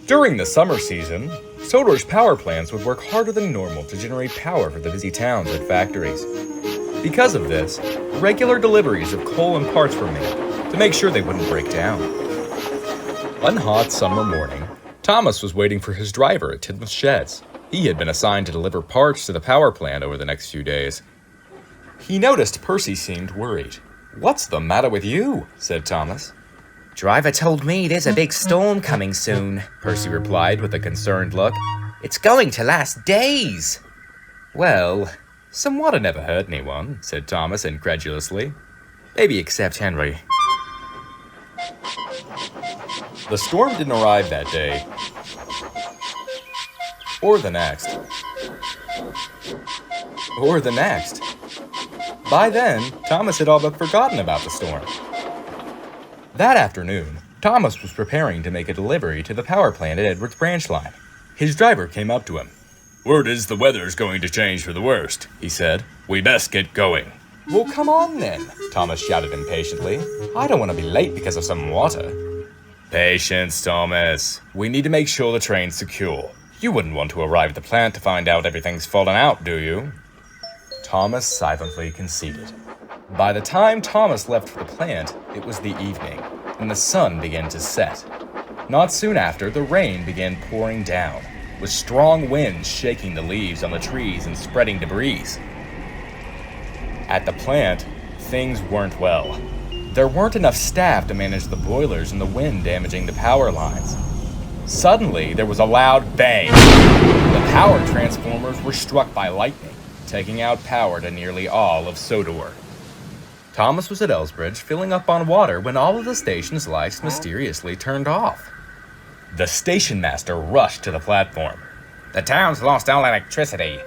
During the summer season, Sodor's power plants would work harder than normal to generate power for the busy towns and factories. Because of this, regular deliveries of coal and parts were made to make sure they wouldn't break down. One hot summer morning, Thomas was waiting for his driver at Tidmouth Sheds. He had been assigned to deliver parts to the power plant over the next few days. He noticed Percy seemed worried. "What's the matter with you?" said Thomas. "Driver told me there's a big storm coming soon," Percy replied with a concerned look. "It's going to last days." "Well, some water never hurt anyone," said Thomas incredulously. "Maybe except Henry." The storm didn't arrive that day. Or the next. Or the next. By then, Thomas had all but forgotten about the storm. That afternoon, Thomas was preparing to make a delivery to the power plant at Edward's branch line. His driver came up to him. "Word is the weather's going to change for the worst," he said. "We best get going." "Well, come on then," Thomas shouted impatiently. "I don't want to be late because of some water." "Patience, Thomas. We need to make sure the train's secure. You wouldn't want to arrive at the plant to find out everything's fallen out, do you?" Thomas silently conceded. By the time Thomas left for the plant, it was the evening, and the sun began to set. Not soon after, the rain began pouring down, with strong winds shaking the leaves on the trees and spreading debris. At the plant, things weren't well. There weren't enough staff to manage the boilers and the wind damaging the power lines. Suddenly, there was a loud bang. The power transformers were struck by lightning, taking out power to nearly all of Sodor. Thomas was at Elsbridge filling up on water when all of the station's lights mysteriously turned off. The station master rushed to the platform. "The town's lost all electricity.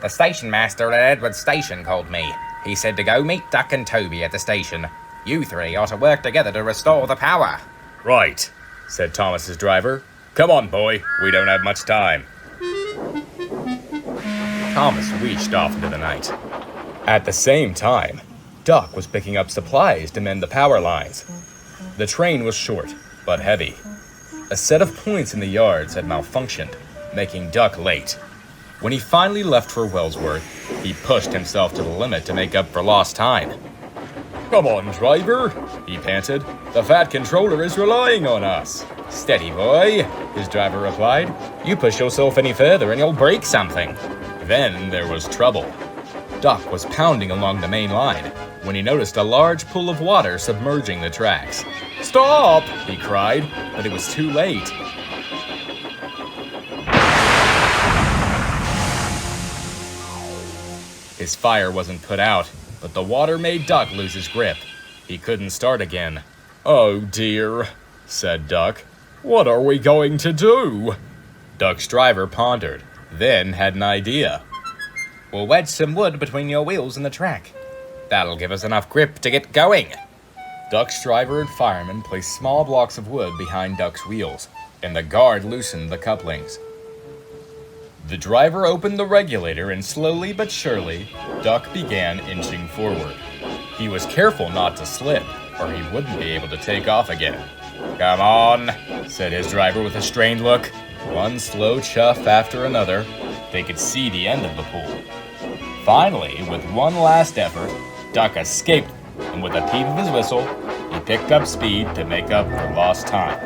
The station master at Edward's station called me. He said to go meet Duck and Toby at the station. You three ought to work together to restore the power." "Right," said Thomas's driver. "Come on, boy. We don't have much time." Thomas reached off into the night. At the same time, Duck was picking up supplies to mend the power lines. The train was short, but heavy. A set of points in the yards had malfunctioned, making Duck late. When he finally left for Wellsworth, he pushed himself to the limit to make up for lost time. "Come on, driver," he panted. "The fat controller is relying on us." "Steady, boy," his driver replied. "You push yourself any further and you'll break something." Then there was trouble. Duck was pounding along the main line when he noticed a large pool of water submerging the tracks. "Stop!" he cried, but it was too late. His fire wasn't put out, but the water made Duck lose his grip. He couldn't start again. "Oh dear," said Duck. "What are we going to do?" Duck's driver pondered, then had an idea. "We'll wedge some wood between your wheels and the track. That'll give us enough grip to get going." Duck's driver and fireman placed small blocks of wood behind Duck's wheels, and the guard loosened the couplings. The driver opened the regulator, and slowly but surely, Duck began inching forward. He was careful not to slip, or he wouldn't be able to take off again. "Come on," said his driver with a strained look. One slow chuff after another, they could see the end of the pool. Finally, with one last effort, Duck escaped, and with a peep of his whistle, he picked up speed to make up for lost time.